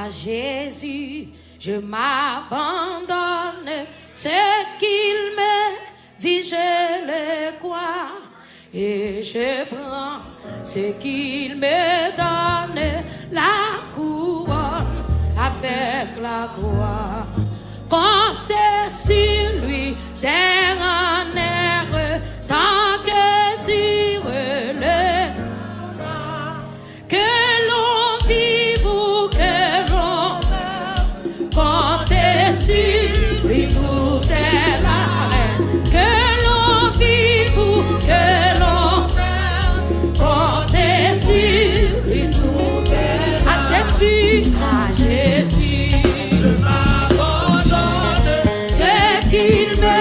À Jésus, je m'abandonne. Ce qu'il me dit, je le crois. Et je prends ce qu'il me donne, la couronne avec la croix. Comptez sur lui, terre en air, tant que dure le que l'on vive ou que l'on meure. Comptez sur lui, tout est là. Que l'on vive ou que l'on meure. Comptez sur lui, tout est là. À Jésus, à Jésus. Il me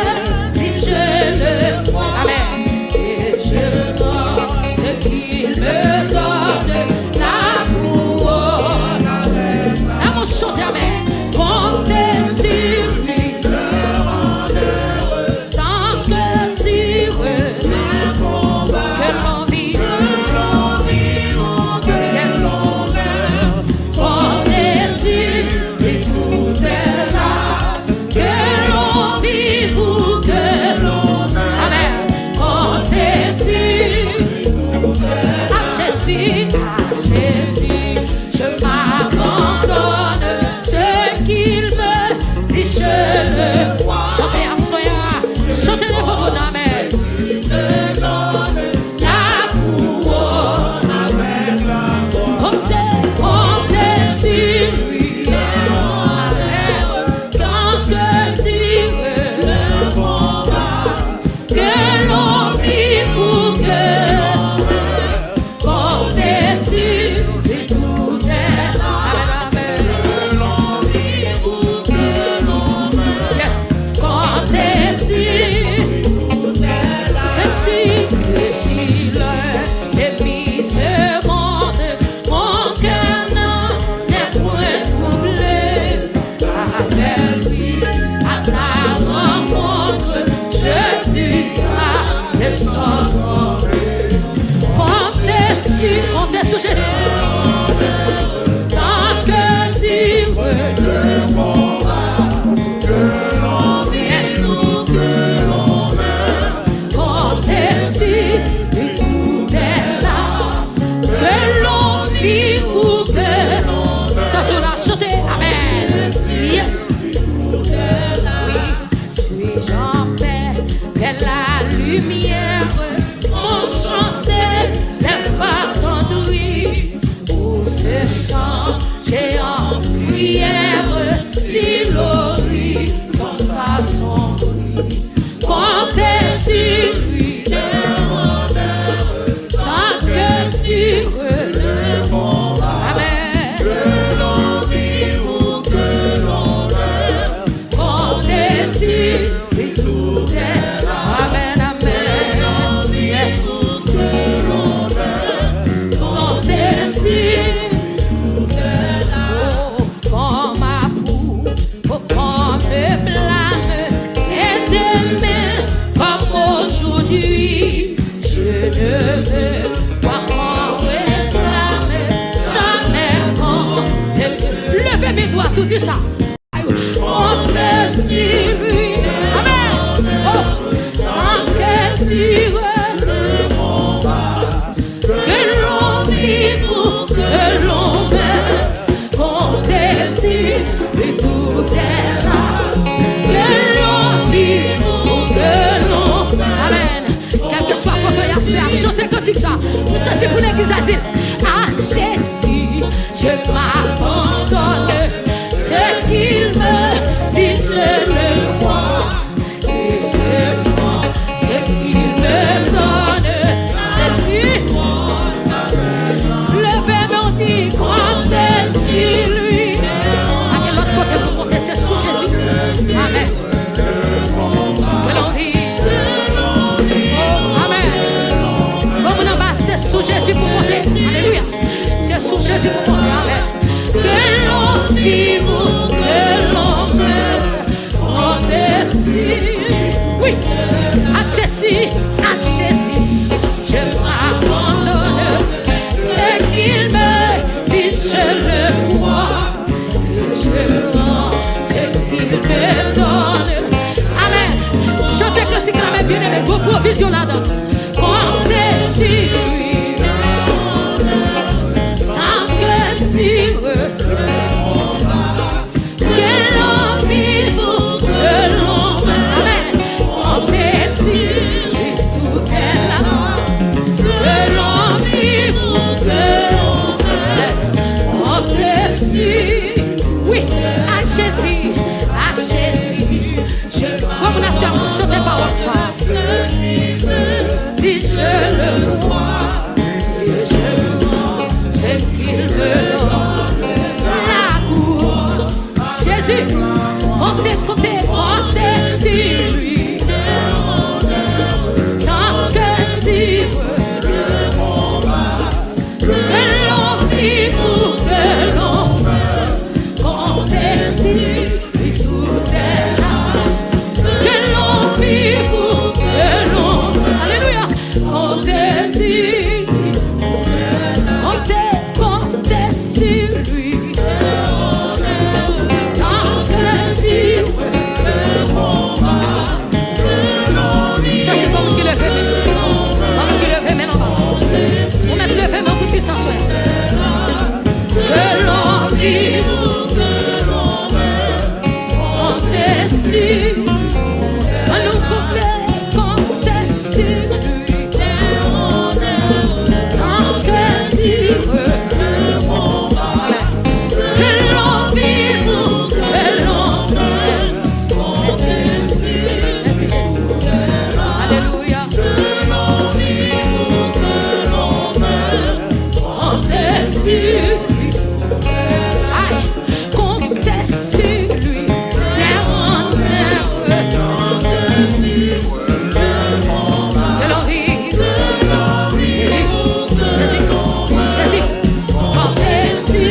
dit je le crois. Amen. Et je prends ce qu'il me donne, la couronne avec la mon chanter, amen. Comptez sur lui, tant que dure le combat, que l'on vive, ou que l'on meure. Comptez sur lui, tout est là. Que l'on vive ou que l'on meure. Amen. Comptez sur à Jésus, je m'abandonne. Ce qu'il me dit, je le crois. Chantez à soya, chantez le votre nom. Amen. La couronne avec la croix. Comptez sur lui. Tant que dure le combat, que l'on vive ou que l'on meure. Comptez sur lui, tout est là. Amen. Que l'on vive ou que l'on meure. Yes. Comptez sur lui, tout est là. Que si l'heure et puis ce monde, mon cœur n'en est point troublé. Avec lui, à sa rencontre, je puisserai le sauver. Comptez sur Jésus. Tant que dure le combat, que l'on vive ou que l'on meure. Comptez sur lui, tout est là. Que l'on vive ou que l'on meure. Ça se l'a chanté, amen. Yes. Oui, suis-je en paix vers la lumière? Mon chant c'est les attendris. Pour ce chant j'ai en prière. Si l'horizon s'assombrit, comptez sur lui, tant que dure le combat. Amen. Que l'on vive ou que l'on meure. Comptez sur lui, tout est là. Amen, amen. Yes. Que l'on meure. Comptez sur tout est là. Oh, qu'on m'approuve, faut qu'on me blâme. Et demain, comme aujourd'hui, je ne veux pas qu'on réclame. Jamais qu'on levez mes doigts, tout dit ça. Comptez sur lui. Amen. Oh, tant que dure le combat, que l'on vive ou que l'on meure. Comptez sur lui, tout est là. Que l'on vive ou que l'on meure. Amen. Quel que soit votre yassu, chantez cantique ça. Vous sentez pour l'église a dit, à Jésus, je m'abandonne. Ce qu'il me dit, je le crois. Et je prends ce qu'il me donne. Jésus, levez mon dit, comptez sur lui. À quel autre côté vous comptez, c'est sous Jésus. Amen. Que l'on vive. Oh, amen. Comme on en bas, c'est sous Jésus pour compter. Alléluia. C'est sous Jésus pour compter. Amen. Jésus clamait bien aimé, gros provision là-dedans. Comptez sur lui. Tant que tu veux. Que l'on vive ou que l'on meure. Amen. Comptez sur lui. Tout est là. Que l'on vive ou que l'on meure. Comptez sur. Oui, à Jésus. À Jésus. Comme on a su chanter par le soir. Dis je le crois. Et je le crois. C'est qu'il me donne la cour. Jésus, comptez, comptez, comptez sur lui. Tant que tu veux le combat, que l'on vive ou que l'on meure, comptez sur lui, tout est là. Que l'on vive ou que l'on meure, alléluia, comptez sur lui, comptez, comptez sur lui. Ça c'est comme qui le fait, comme qui le fait maintenant. On met le fait, mais on peut sensuel. Que l'on vive ou que l'on meure, comptez sur lui. À nous comptez sur lui. Tant que tu veux. Que l'on vive ou que l'on meure. Merci Jésus. Merci Jésus. Alléluia. Que l'on vive ou que l'on meure, comptez sur lui. Aïe, comptez sur lui. Terre en mer. Que l'on vive. Jésus, Jésus, comptez sur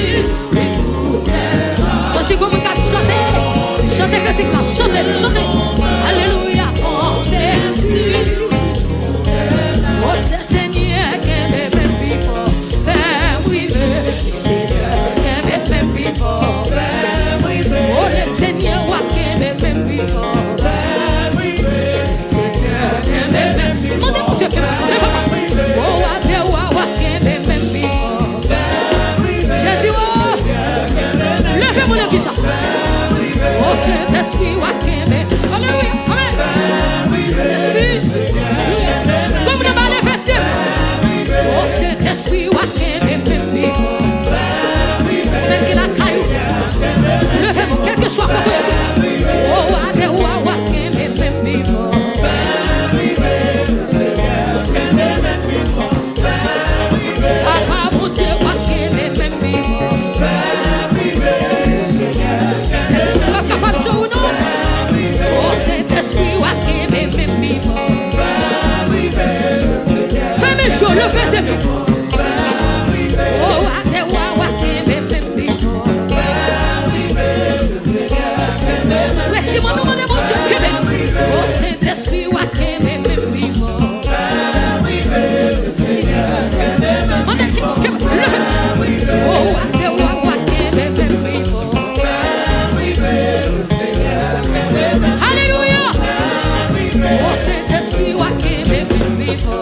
lui. Ceci comme on a chanté. Chantez cantique là, chantez, chantez. Alléluia, comptez sur lui. Oh Seigneur, qu'elle est même plus fort. Fais oui, le Seigneur, qu'elle est même plus fort. Oh le Seigneur, qu'elle est même plus fort. Le Seigneur, qu'elle est même plus fort. Demandez mon Dieu, qu'elle est même plus fort. Oh, qu'elle est même plus fort. Jésus, oh, levez mon église. Oh Saint-Esprit, Wakeme. Alléluia, amen. Jésus, comme nous allons lever. Oh Saint-Esprit, Wakeme, même qu'il a trahi. Levez-vous, quel que soit votre. Oh, Wakeme, même Papa, mon Dieu, Wakeme, même capable de ou non? Oh Saint-Esprit, Wakeme, même fermez les yeux, levez des mains. Oh Wakeme, même restez-moi nous demander mon Dieu que oh Saint-Esprit, Wakeme, même oh Wakeme, même alléluia. Oh Saint-Esprit, Wakeme, même oh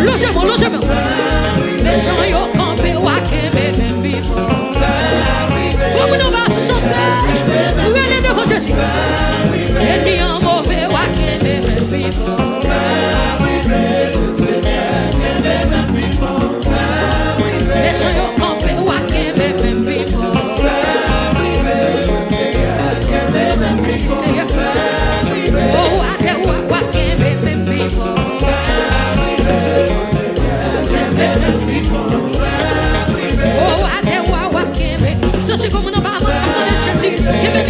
logement, logement. Les gens y ont campé, Wakeme, même comme nous va chanter, où elle est devant Jésus. Et ni en mauvais, Wakeme, même les gens y ont campé, Wakeme, même merci Seigneur. Oh, Wakeme, même oh, Wakeme. Ça c'est comme on en va avant de Jésus. Que même.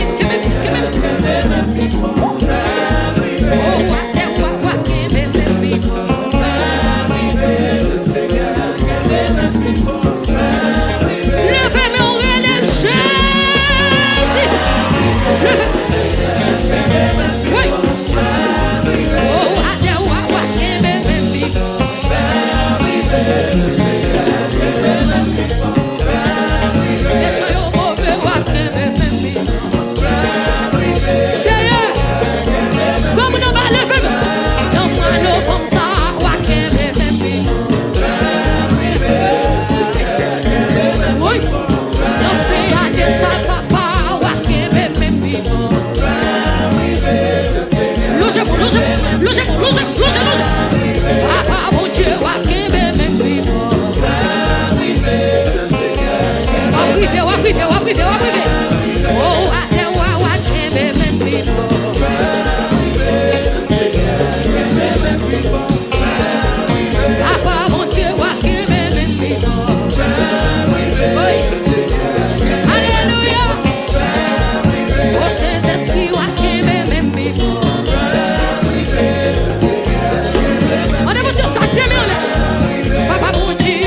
Papa, mon Dieu,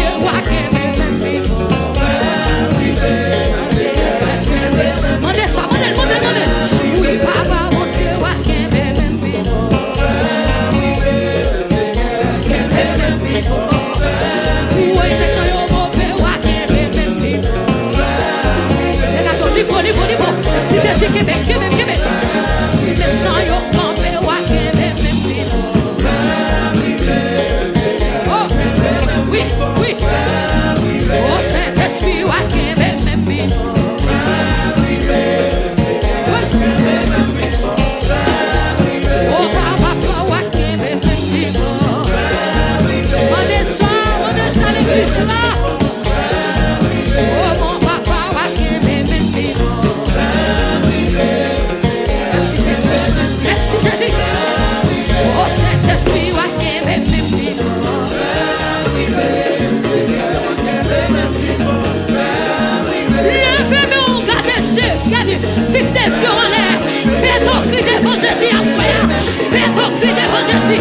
fixez sur l'air, pétons cri devant Jésus en soya, pétons cri devant Jésus,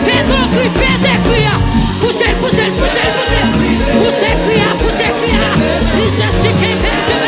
pétons cri, pétez cri, poussez, poussez, poussez, poussez, poussez cri, poussez cri, Jésus qui est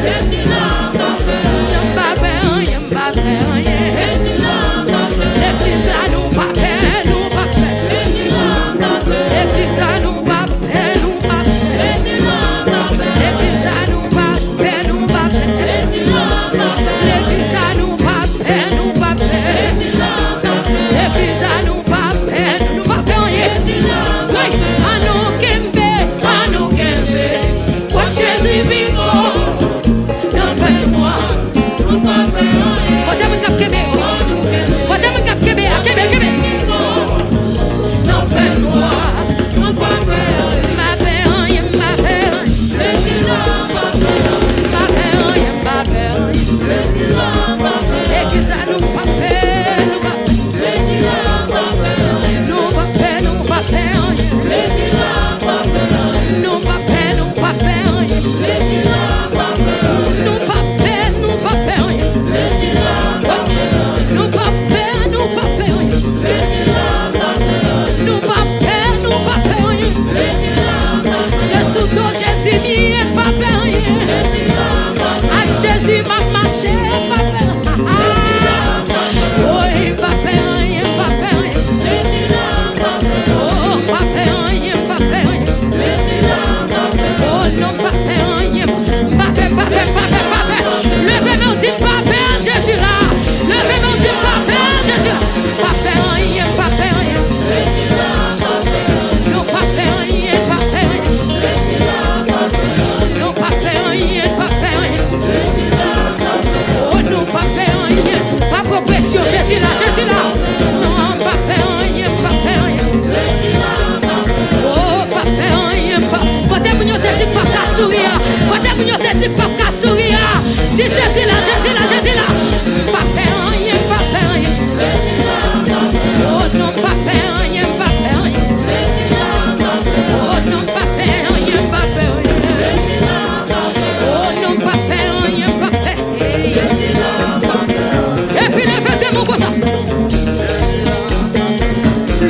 Jésus là.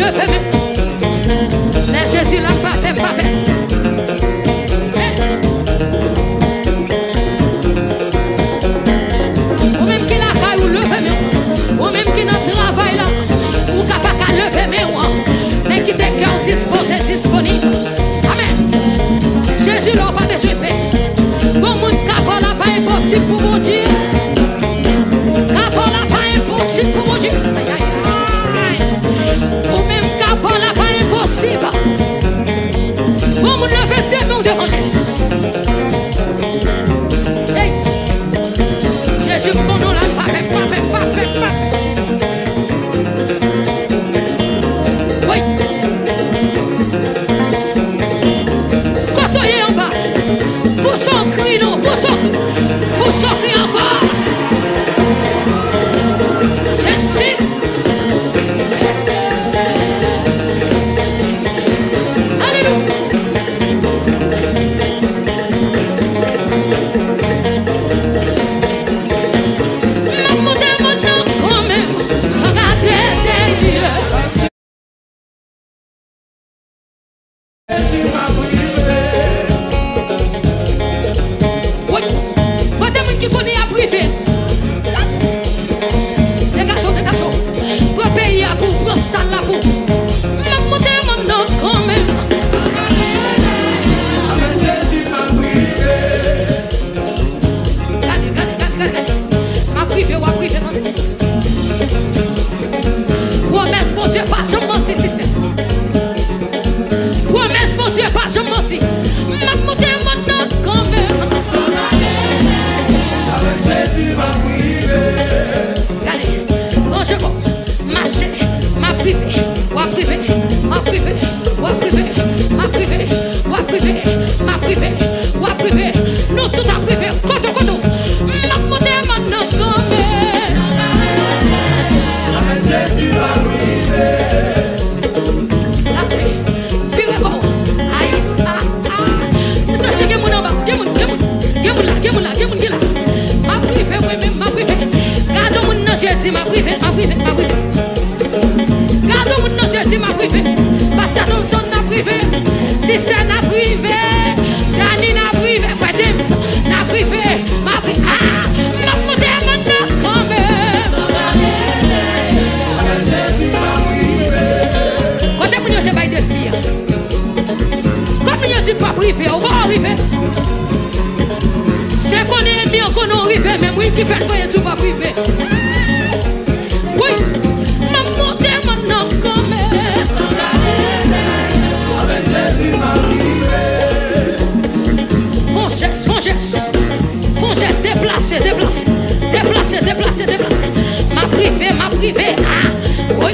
levez main. Les Jésus là, pas fait. Ou même qui la caille ou levez main. Ou même qui n'a travail là, ou capable de lever main. Mais qui te cœur disposé, disponible. Amen. Jésus n'a pas besoin de paix. Comme un capot là, pas impossible pour mon Dieu. Capot là, pas impossible pour mon Dieu. Ou même capot là, pas impossible. Comme on levait des mains devant Jésus. Hey. Jésus, mon nom là, pas. Oui. Quand on est en bas, pour son cri, non, pour son cri encore. Jésus. Alléluia. Maman de mon nom quand même, sans garder des yeux. Oui, quand t'es qui connaît à privé. Des garçons, pour payer à vous, pour salle à vous. Maman de mon nom quand même. Ma privé, ou à privé. Promesse, mon Dieu, pas jamais menti, système. Promesse, mon Dieu, pas jamais menti. Maman de mon nom quand même. Avec Jésus, ma privé. Allez, range quoi? Marcher, ma privé, ou à privé, ma privé, ou à privé, ma privé, ou à privé, ma privé, ou à privé. Nous tout à privé, koto. Maman de mon nom quand même. Avec Jésus, ma privé. Virez comme aïe, vous sentez que mon en bas, que mon là. Ma privé, moi-même, ma privé. Gardons mon nom, j'ai dit ma privé. Gardons mon nom, j'ai dit ma privé. Pasteur Thompson n'a privé. Sister n'a privé. Dani n'a privé. Frère James n'a privé. Ma privé. Ma privé, mon nom quand même. Avec Jésus, ma privé. Quand est-ce que vous avez des filles? Quand vous dites pas privé, on va arriver. C'est qu'on est mis, qu'on est arrivé, mais oui, qui fait quoi, tu vas privé. Oui, maman, t'es maintenant quand même. Avec Jésus, ma privé. Font geste, déplacé. Ma privé, oui,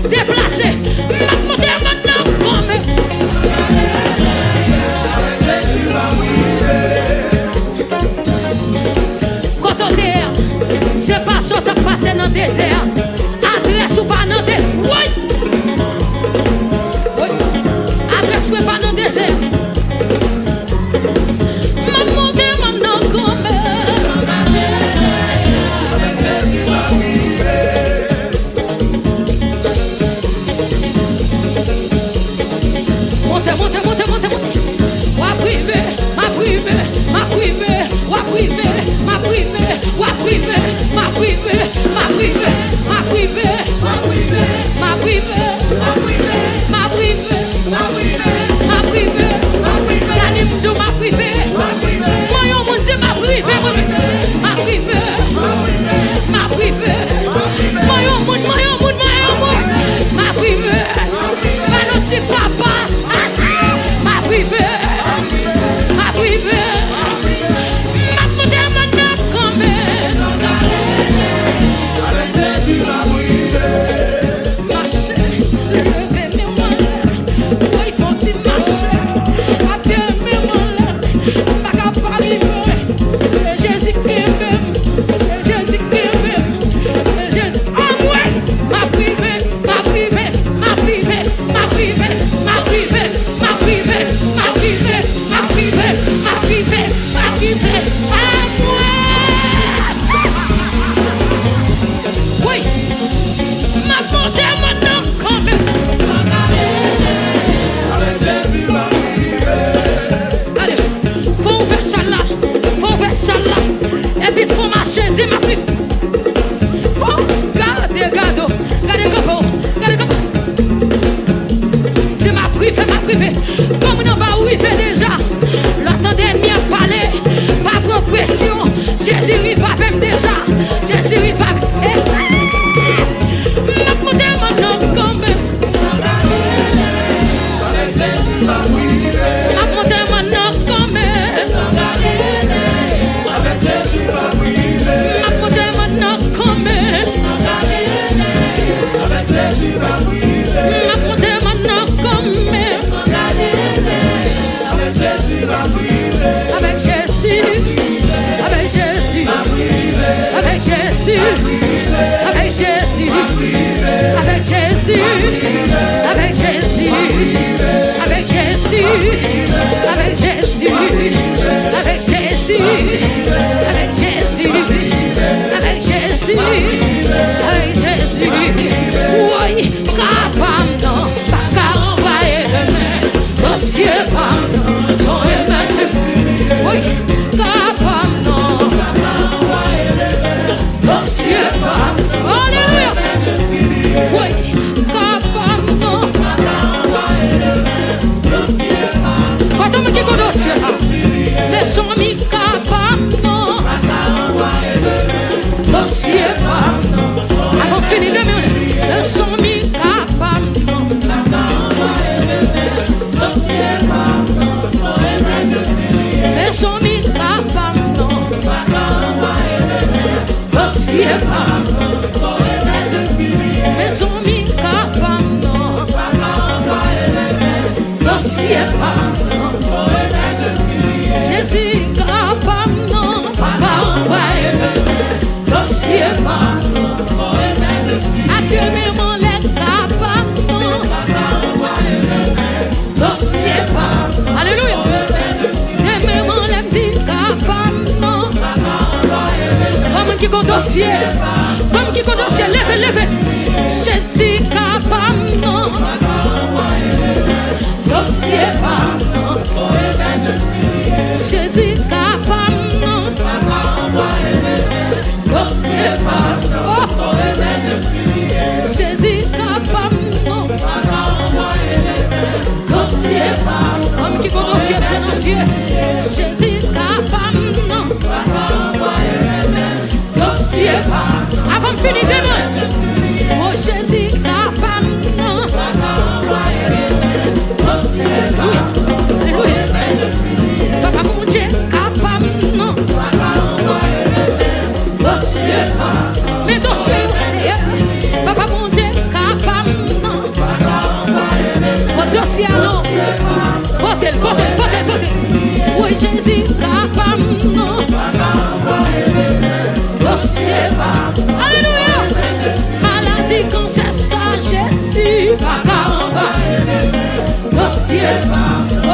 déplacé. Maman, t'es maintenant quand même. Avec Jésus, ma privé. Quand on est avec Jésus, avec Jésus, avec Jésus, avec Jésus, avec Jésus, avec Jésus. Oui, capable non, pas qu'à envoyer le main, dossier pardon, ton émergence. Oui, capable non, pas qu'à envoyer le main, dossier pardon. Alléluia. Oui, capable non, pas qu'à envoyer le main, dossier pardon. Quand on me dit qu'on dossier pardon, les sons mis capable non, pas qu'à envoyer le main, dossier pardon. Avant de finir le mur, le son mis capable non, pas qu'à envoyer le main, dossier pardon. Les sons mis capable non, pas qu'à envoyer le main, dossier pardon. Les sons mis capable non, pas qu'à envoyer le main, dossier pardon. Jésus capable non, pas qu'à envoyer le main, dossier pardon. Actuellement les capables non, pas qu'à envoyer le main, dossier pardon. Alléluia. Actuellement les petits capables non, pas qu'à envoyer le main, comme qui compte dossier, comme qui compte dossier, levez, levez. Jésus capable non, pas qu'à envoyer le main, dossier pardon. Jésus capable non, pas qu'à envoyer le main, dossier pardon. Jésus capable non, pas qu'à envoyer le main, dossier pardon. Comme qui compte dossier, dossier. Jésus capable non, pas qu'à envoyer le main, dossier pardon. Avant de finir demain. Oh Jésus capable non, pas qu'à envoyer le main, dossier pardon. Alléluia. Papa mon Dieu capable non, pas qu'à envoyer le main, dossier pardon. Mes dossiers aussi. Papa mon Dieu capable non, pas qu'à envoyer le main, votre dossier non. Votez, votez, votez, votez. Oui Jésus capable non, pas qu'à envoyer le main, dossier pardon. Alléluia. Maladie, cancer, ça, Jésus, pas qu'à envoyer le main, dossier pardon.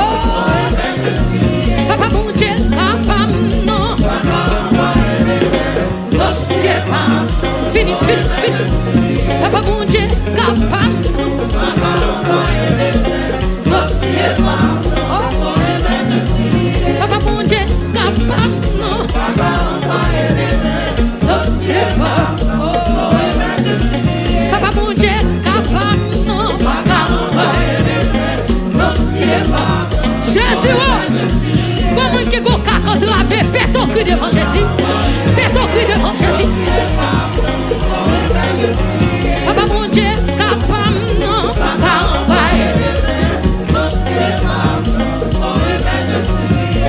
Papa mon Dieu capable non, pas qu'à envoyer le main, dossier pardon. Fini, fini, fini. Papa mon Dieu capable non, pas qu'à envoyer le main, dossier pardon. Papa mon Dieu capable non, pas qu'à envoyer le main, dossier pardon. Papa mon Dieu capable non, pas qu'à envoyer le main, dossier pardon. Jésus, comment qui go quand la paix, pète au cul devant Jésus, pète au cul devant Jésus. Papa mon Dieu capable non, pas qu'à envoyer le main, dossier pardon.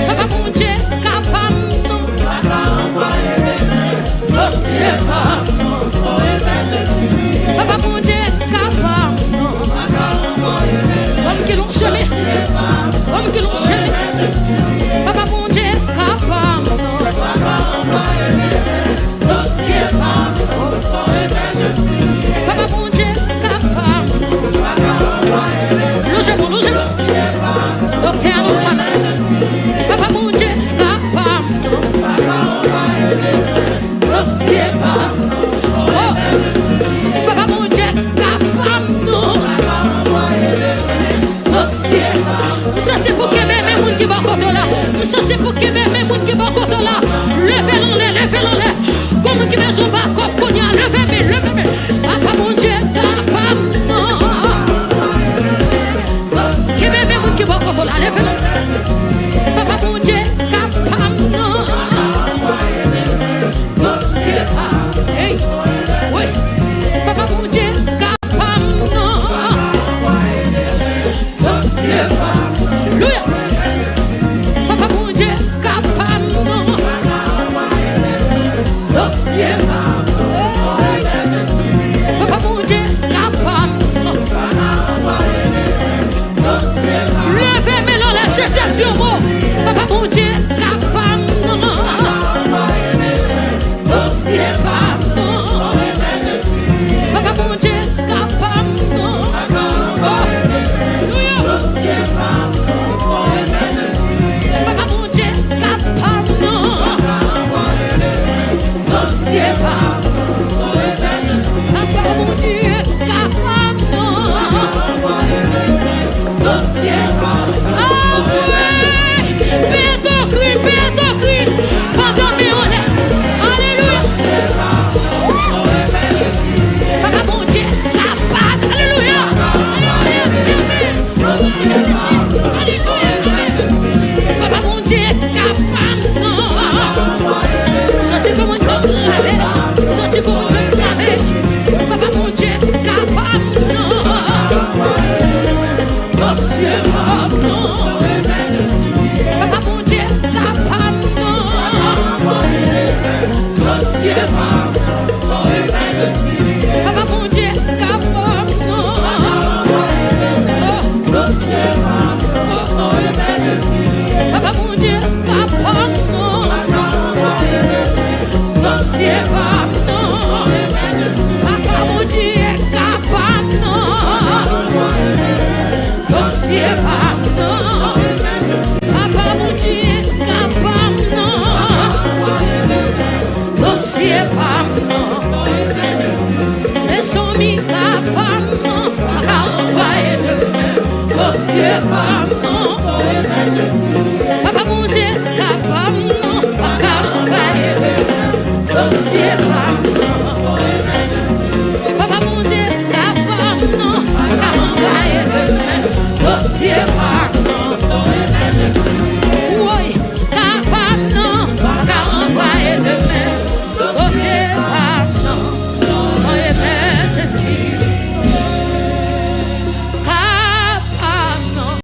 Papa mon Dieu capable non, pas qu'à envoyer le main, dossier pardon. Papa mon Dieu capable non, pas qu'à envoyer le main, comme qui l'ont chemin, comme qui l'ont chemin. Papa mon Dieu capable non, pas qu'à envoyer le main, dossier pardon. Papa mon Dieu capable non, pas qu'à envoyer le main, logez-moi, logez-moi. Docteur nous s'en Papa mon Dieu capable non, pas qu'à envoyer le main, dossier pardon. Papa mon Dieu capable non, pas qu'à envoyer le main, dossier pardon. Ça c'est pour que même moun qui va côté là. Ça c'est pour que même moun qui va côté là. Levez-le, levez-le. Comme qui maison bas comme cognac, levez-le, levez-le. Papa mon Dieu capable non. Qui même moun qui va côté là, levez-le. Papa mon Dieu capable non. Dossier pardon. Hey, oui. Papa mon Dieu capable non. Dossier pardon. Alléluia. Papa mon Dieu capable non, dossier pardon. dossier pas non. Papa mon Dieu, capable non. Dossier pas non. Les amis capable non. Dossier pas non.